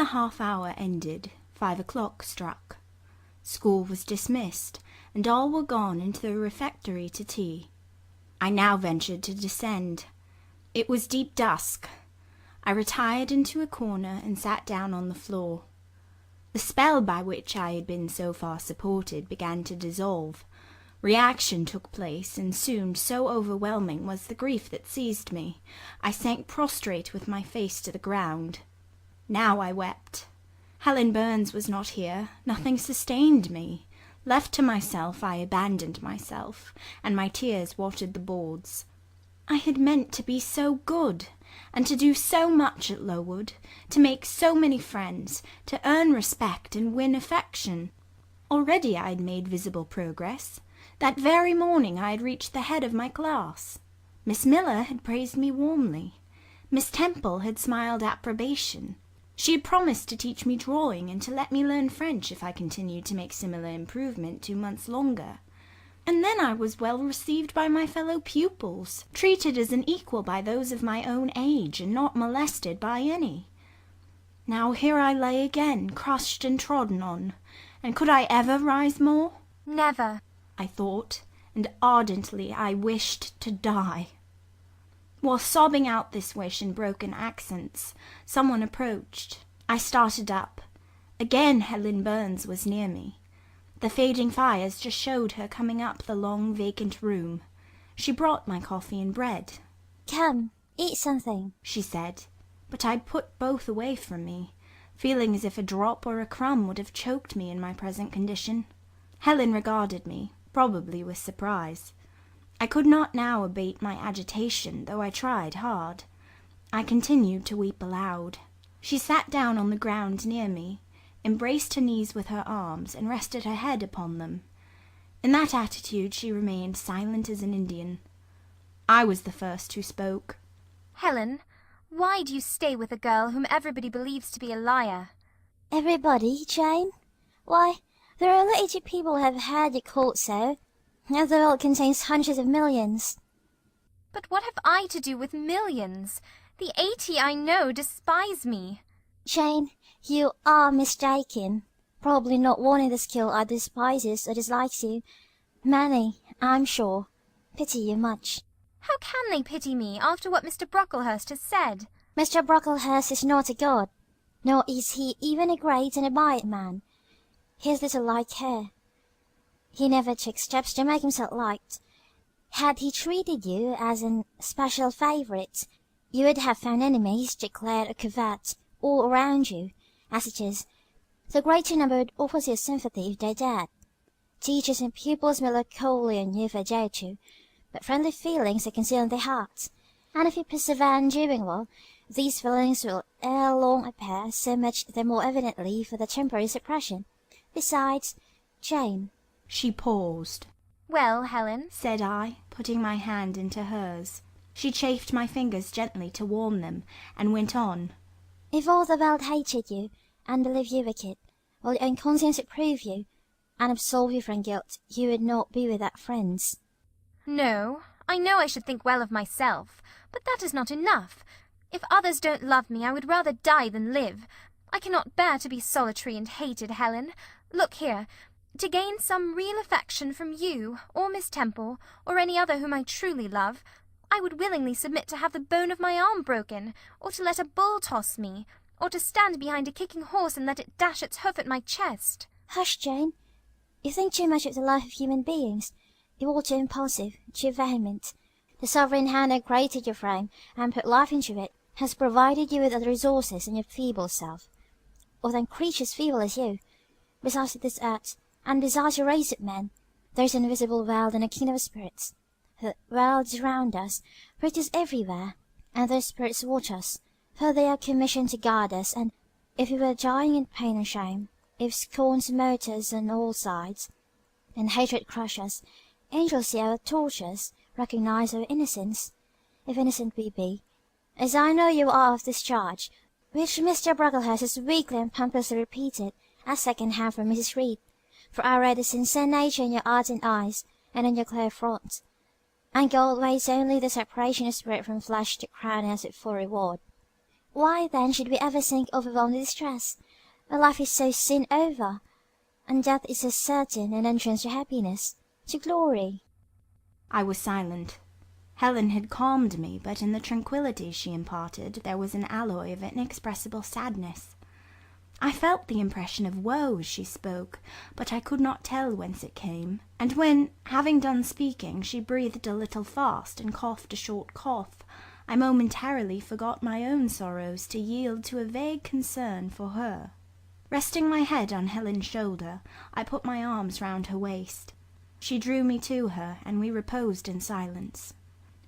the half-hour ended, 5 o'clock struck. School was dismissed, and all were gone into the refectory to tea. I now ventured to descend. It was deep dusk. I retired into a corner and sat down on the floor. The spell by which I had been so far supported began to dissolve. Reaction took place, and soon so overwhelming was the grief that seized me, I sank prostrate with my face to the ground. Now I wept. Helen Burns was not here. Nothing sustained me. Left to myself, I abandoned myself, and my tears watered the boards. I had meant to be so good, and to do so much at Lowood, to make so many friends, to earn respect and win affection. Already I had made visible progress. That very morning I had reached the head of my class. Miss Miller had praised me warmly. Miss Temple had smiled approbation. She had promised to teach me drawing and to let me learn French if I continued to make similar improvement 2 months longer. And then I was well received by my fellow pupils, treated as an equal by those of my own age, and not molested by any. Now here I lay again, crushed and trodden on, and could I ever rise more? Never, I thought, and ardently I wished to die. While sobbing out this wish in broken accents, someone approached. I started up. Again Helen Burns was near me. The fading fires just showed her coming up the long vacant room. She brought my coffee and bread. "Come, eat something," she said, but I put both away from me, feeling as if a drop or a crumb would have choked me in my present condition. Helen regarded me, probably with surprise. I could not now abate my agitation, though I tried hard. I continued to weep aloud. She sat down on the ground near me, embraced her knees with her arms, and rested her head upon them. In that attitude she remained silent as an Indian. I was the first who spoke. Helen, why do you stay with a girl whom everybody believes to be a liar? "Everybody, Jane? Why, there are only 80 people who have heard you called so, and the world contains hundreds of millions." But what have I to do with millions? The 80 I know despise me. "Jane, you are mistaken. Probably not one in the school either despises or dislikes you. Many, I'm sure, pity you much." How can they pity me after what Mr Brocklehurst has said? "Mr Brocklehurst is not a god, nor is he even a great and admired man. He is little like her. He never took steps to make himself liked. Had he treated you as an special favourite, you would have found enemies, declared or covert, all around you. As it is, the greater number would offer you sympathy if they dared. Teachers and pupils may look coldly on you if they dare to, but friendly feelings are concealed in their hearts, and if you persevere in doing well, these feelings will ere long appear so much the more evidently for their temporary suppression. Besides, Jane—" She paused. "Well, Helen," said I, putting my hand into hers. She chafed my fingers gently to warm them, and went on. "If all the world hated you, and believed you wicked, while your own conscience approved you, and absolved you from guilt, you would not be without friends." "No, I know I should think well of myself, but that is not enough. If others don't love me, I would rather die than live. I cannot bear to be solitary and hated, Helen. Look here. To gain some real affection from you, or Miss Temple, or any other whom I truly love, I would willingly submit to have the bone of my arm broken, or to let a bull toss me, or to stand behind a kicking horse and let it dash its hoof at my chest." "Hush, Jane. You think too much of the life of human beings. You are too impulsive, too vehement. The sovereign hand that created your frame, and put life into it, has provided you with other resources than your feeble self, or than creatures feeble as you. Besides this earth, and besides your race of men, there is an invisible world and a kingdom of spirits. The world is round us, for it is everywhere, and those spirits watch us, for they are commissioned to guard us, and if we were dying in pain and shame, if scorn smote us on all sides, and hatred crushed us, angels see our tortures, recognize our innocence, if innocent we be, as I know you are of this charge, which Mr Brocklehurst has weakly and pompously repeated, at second hand from Mrs Reed, for I read the sincere nature in your ardent eyes, and in your clear front. And God waits only the separation of spirit from flesh to crown us with full reward. Why then should we ever sink overwhelmed with distress, when life is so soon over, and death is so certain an entrance to happiness, to glory?" I was silent. Helen had calmed me, but in the tranquillity she imparted there was an alloy of inexpressible sadness. I felt the impression of woe as she spoke, but I could not tell whence it came, and when, having done speaking, she breathed a little fast and coughed a short cough, I momentarily forgot my own sorrows to yield to a vague concern for her. Resting my head on Helen's shoulder, I put my arms round her waist. She drew me to her, and we reposed in silence.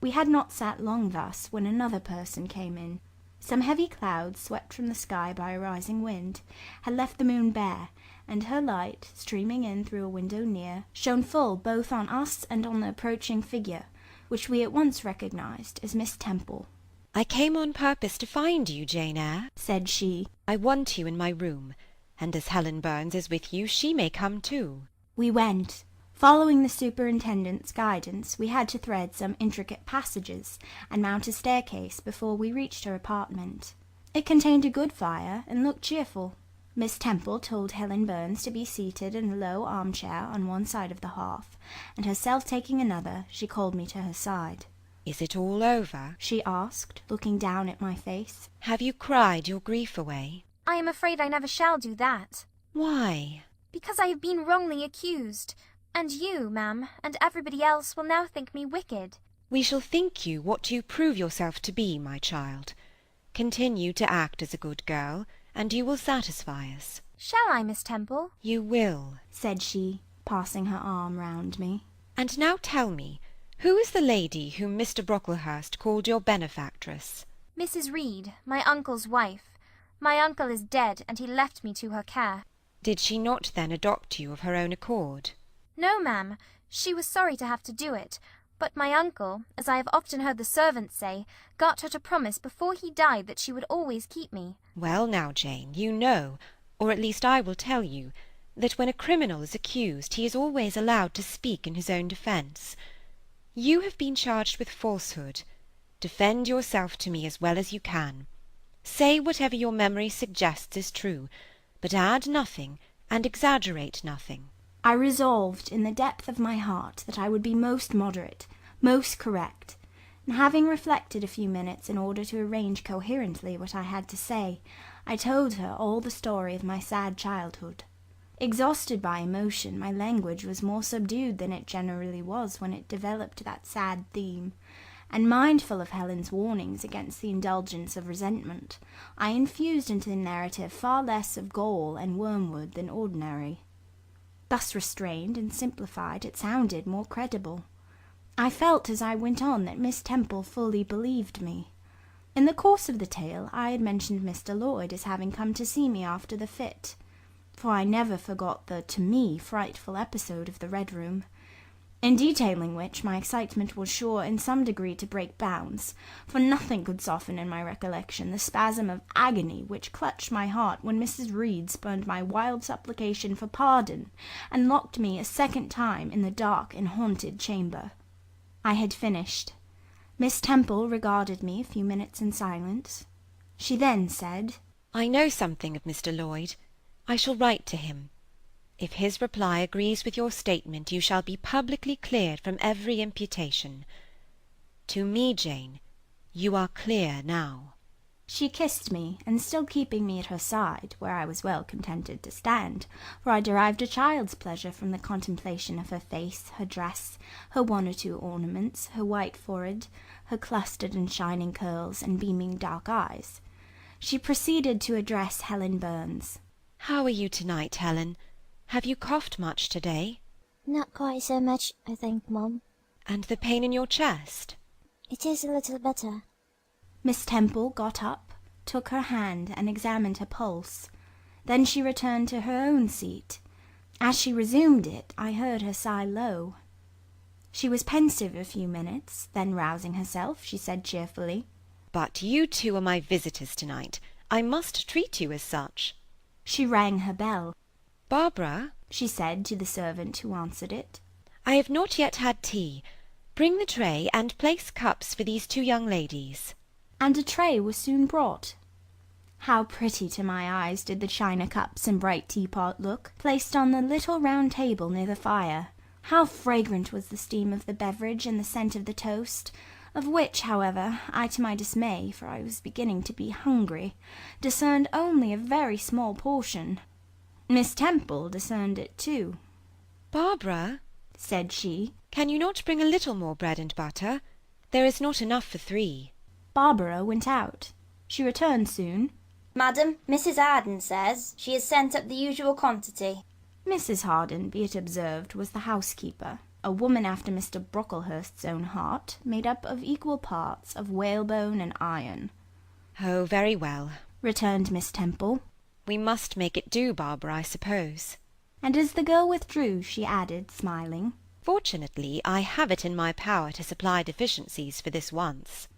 We had not sat long thus when another person came in. Some heavy clouds, swept from the sky by a rising wind, had left the moon bare, and her light, streaming in through a window near, shone full both on us and on the approaching figure, which we at once recognized as Miss Temple. "I came on purpose to find you, Jane Eyre," said she. "I want you in my room, and as Helen Burns is with you, she may come too." We went. Following the superintendent's guidance, we had to thread some intricate passages and mount a staircase before we reached her apartment. It contained a good fire and looked cheerful. Miss Temple told Helen Burns to be seated in a low armchair on one side of the hearth, and herself taking another, she called me to her side. "Is it all over?" she asked, looking down at my face. "Have you cried your grief away?" I am afraid I never shall do that. "Why?" Because I have been wrongly accused, and you, ma'am, and everybody else will now think me wicked. "We shall think you what you prove yourself to be, my child. Continue to act as a good girl, and you will satisfy us." Shall I, Miss Temple? "You will," said she, passing her arm round me. "And now tell me, who is the lady whom Mr Brocklehurst called your benefactress?" Mrs Reed, my uncle's wife. My uncle is dead, and he left me to her care. "Did she not then adopt you of her own accord?" No, ma'am. She was sorry to have to do it, but my uncle, as I have often heard the servants say, got her to promise before he died that she would always keep me. "Well now, Jane, you know, or at least I will tell you, that when a criminal is accused he is always allowed to speak in his own defence. You have been charged with falsehood. Defend yourself to me as well as you can. Say whatever your memory suggests is true, but add nothing and exaggerate nothing." I resolved in the depth of my heart that I would be most moderate, most correct, and having reflected a few minutes in order to arrange coherently what I had to say, I told her all the story of my sad childhood. Exhausted by emotion, my language was more subdued than it generally was when it developed that sad theme, and mindful of Helen's warnings against the indulgence of resentment, I infused into the narrative far less of gall and wormwood than ordinary. Thus restrained and simplified, it sounded more credible. I felt as I went on that Miss Temple fully believed me. In the course of the tale I had mentioned Mr Lloyd as having come to see me after the fit, for I never forgot the, to me, frightful episode of the Red Room, in detailing which my excitement was sure in some degree to break bounds, for nothing could soften in my recollection the spasm of agony which clutched my heart when Mrs Reed spurned my wild supplication for pardon, and locked me a second time in the dark and haunted chamber. I had finished. Miss Temple regarded me a few minutes in silence. She then said, "I know something of Mr Lloyd. I shall write to him. If his reply agrees with your statement, you shall be publicly cleared from every imputation. To me, Jane, you are clear now." She kissed me, and still keeping me at her side, where I was well contented to stand, for I derived a child's pleasure from the contemplation of her face, her dress, her one or two ornaments, her white forehead, her clustered and shining curls, and beaming dark eyes. She proceeded to address Helen Burns. "How are you to-night, Helen? Have you coughed much to-day?" "Not quite so much, I think, Mum." "And the pain in your chest?" "It is a little better." Miss Temple got up, took her hand, and examined her pulse. Then she returned to her own seat. As she resumed it, I heard her sigh low. She was pensive a few minutes, then rousing herself, she said cheerfully, "But you two are my visitors to-night. I must treat you as such." She rang her bell. "Barbara," she said to the servant who answered it, "I have not yet had tea. Bring the tray, and place cups for these two young ladies." and a tray was soon brought. How pretty to my eyes did the china cups and bright teapot look, placed on the little round table near the fire. How fragrant was the steam of the beverage and the scent of the toast, of which, however, I, to my dismay, for I was beginning to be hungry, discerned only a very small portion. Miss Temple discerned it too. "Barbara," said she, "can you not bring a little more bread and butter? There is not enough for 3. Barbara went out. She returned soon. "Madam, Mrs. Arden says she has sent up the usual quantity." Mrs. Harden, be it observed, was the housekeeper, a woman after Mr. Brocklehurst's own heart, made up of equal parts of whalebone and iron. "Oh, very well," returned Miss Temple. "We must make it do, Barbara, I suppose." And as the girl withdrew, she added, smiling, "Fortunately, I have it in my power to supply deficiencies for this once."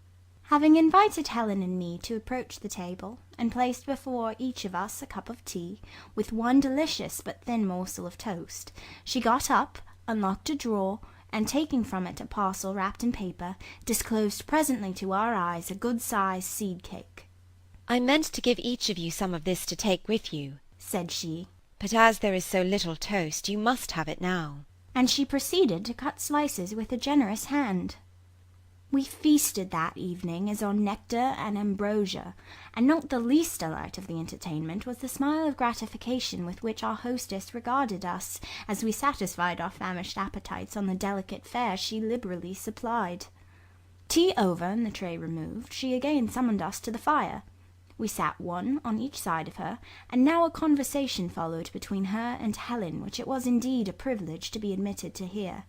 Having invited Helen and me to approach the table, and placed before each of us a cup of tea, with one delicious but thin morsel of toast, she got up, unlocked a drawer, and taking from it a parcel wrapped in paper, disclosed presently to our eyes a good-sized seed-cake. "I meant to give each of you some of this to take with you," said she, "but as there is so little toast, you must have it now." and she proceeded to cut slices with a generous hand. We feasted that evening as on nectar and ambrosia, and not the least delight of the entertainment was the smile of gratification with which our hostess regarded us as we satisfied our famished appetites on the delicate fare she liberally supplied. Tea over and the tray removed, she again summoned us to the fire. We sat one on each side of her, and now a conversation followed between her and Helen, which it was indeed a privilege to be admitted to hear.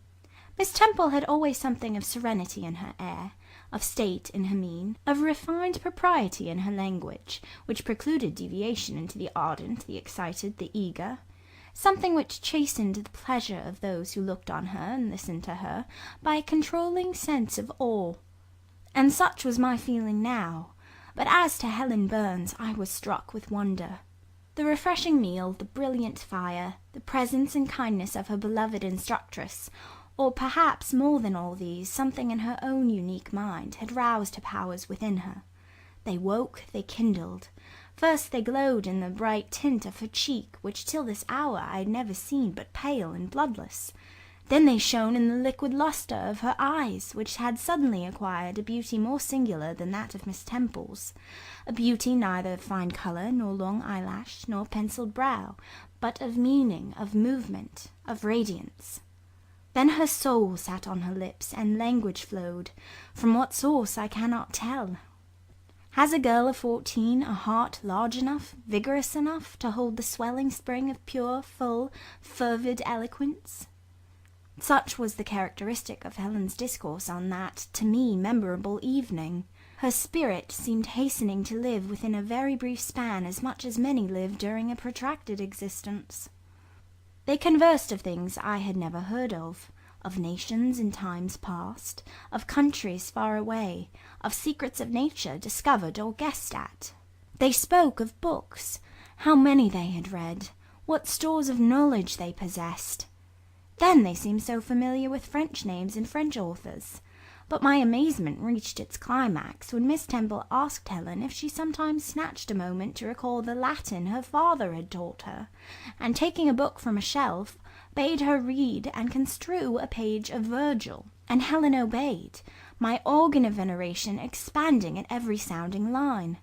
Miss Temple had always something of serenity in her air, of state in her mien, of refined propriety in her language, which precluded deviation into the ardent, the excited, the eager, something which chastened the pleasure of those who looked on her and listened to her by a controlling sense of awe. And such was my feeling now, but as to Helen Burns, I was struck with wonder. The refreshing meal, the brilliant fire, the presence and kindness of her beloved instructress, or perhaps more than all these, something in her own unique mind had roused her powers within her. They woke, they kindled. First they glowed in the bright tint of her cheek, which till this hour I had never seen but pale and bloodless. Then they shone in the liquid lustre of her eyes, which had suddenly acquired a beauty more singular than that of Miss Temple's, a beauty neither of fine colour, nor long eyelash, nor pencilled brow, but of meaning, of movement, of radiance. Then her soul sat on her lips, and language flowed, from what source I cannot tell. Has a girl of 14 a heart large enough, vigorous enough, to hold the swelling spring of pure, full, fervid eloquence? Such was the characteristic of Helen's discourse on that, to me, memorable evening. Her spirit seemed hastening to live within a very brief span as much as many live during a protracted existence. They conversed of things I had never heard of nations in times past, of countries far away, of secrets of nature discovered or guessed at. They spoke of books, how many they had read, what stores of knowledge they possessed. Then they seemed so familiar with French names and French authors. But my amazement reached its climax when Miss Temple asked Helen if she sometimes snatched a moment to recall the Latin her father had taught her, and taking a book from a shelf, bade her read and construe a page of Virgil. And Helen obeyed, my organ of veneration expanding at every sounding line.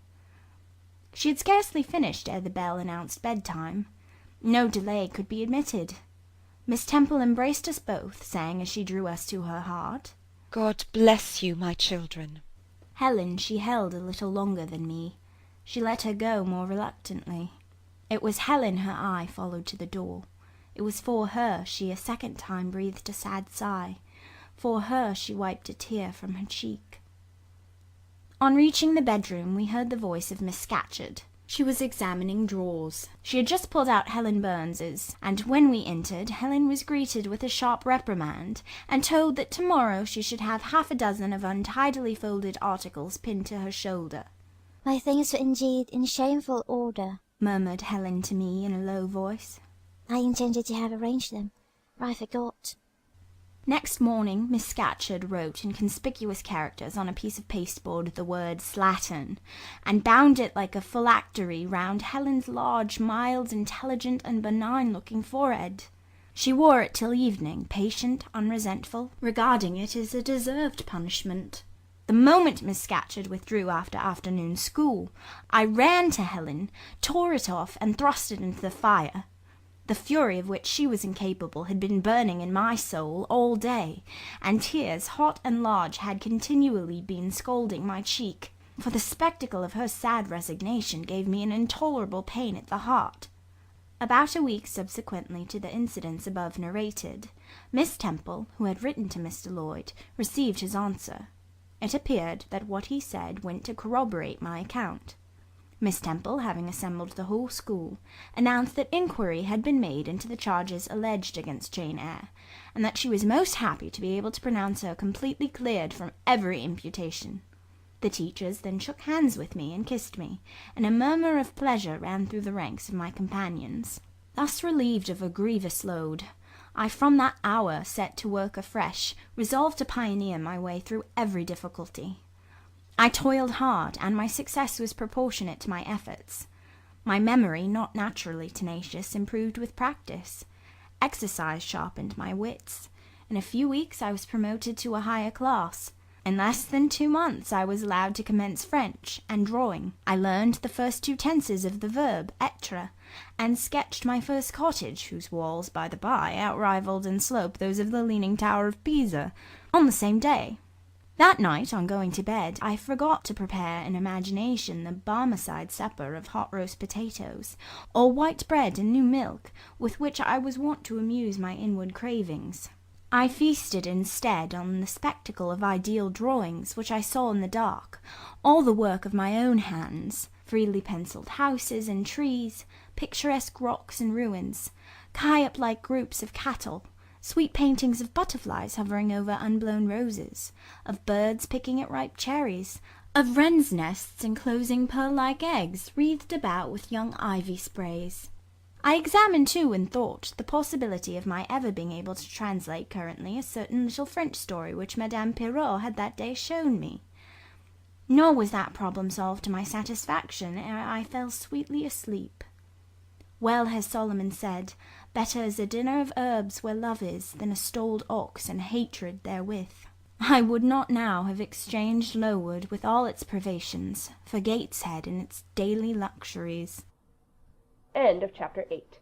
She had scarcely finished ere the bell announced bedtime. No delay could be admitted. Miss Temple embraced us both, saying as she drew us to her heart, "God bless you, my children." Helen she held a little longer than me. She let her go more reluctantly. It was Helen her eye followed to the door. It was for her she a second time breathed a sad sigh. For her she wiped a tear from her cheek. On reaching the bedroom, we heard the voice of Miss Scatcherd. She was examining drawers. She had just pulled out Helen Burns's, and when we entered, Helen was greeted with a sharp reprimand, and told that tomorrow she should have 6 of untidily folded articles pinned to her shoulder. "My things were indeed in shameful order," murmured Helen to me in a low voice. "I intended to have arranged them, but I forgot." Next morning Miss Scatcherd wrote in conspicuous characters on a piece of pasteboard the word slattern, and bound it like a phylactery round Helen's large, mild, intelligent, and benign-looking forehead. She wore it till evening, patient, unresentful, regarding it as a deserved punishment. The moment Miss Scatcherd withdrew after afternoon school, I ran to Helen, tore it off, and thrust it into the fire. The fury of which she was incapable had been burning in my soul all day, and tears, hot and large, had continually been scalding my cheek, for the spectacle of her sad resignation gave me an intolerable pain at the heart. About a week subsequently to the incidents above narrated, Miss Temple, who had written to Mr. Lloyd, received his answer. It appeared that what he said went to corroborate my account. Miss Temple, having assembled the whole school, announced that inquiry had been made into the charges alleged against Jane Eyre, and that she was most happy to be able to pronounce her completely cleared from every imputation. The teachers then shook hands with me and kissed me, and a murmur of pleasure ran through the ranks of my companions. Thus relieved of a grievous load, I from that hour set to work afresh, resolved to pioneer my way through every difficulty. I toiled hard, and my success was proportionate to my efforts. My memory, not naturally tenacious, improved with practice. Exercise sharpened my wits. In a few weeks I was promoted to a higher class. In less than 2 months I was allowed to commence French and drawing. I learned the first 2 tenses of the verb être, and sketched my first cottage, whose walls, by the by, outrivalled in slope those of the Leaning Tower of Pisa, on the same day. That night, on going to bed, I forgot to prepare in imagination the Barmecide supper of hot roast potatoes, or white bread and new milk, with which I was wont to amuse my inward cravings. I feasted instead on the spectacle of ideal drawings which I saw in the dark, all the work of my own hands, freely pencilled houses and trees, picturesque rocks and ruins, Calliope-like groups of cattle, sweet paintings of butterflies hovering over unblown roses, of birds picking at ripe cherries, of wrens' nests enclosing pearl-like eggs wreathed about with young ivy sprays. I examined, too, in thought, the possibility of my ever being able to translate currently a certain little French story which Madame Pirot had that day shown me. Nor was that problem solved to my satisfaction ere I fell sweetly asleep. Well has Solomon said, "Better is a dinner of herbs where love is, than a stalled ox and hatred therewith." I would not now have exchanged Lowood with all its privations for Gateshead and its daily luxuries. End of chapter 8.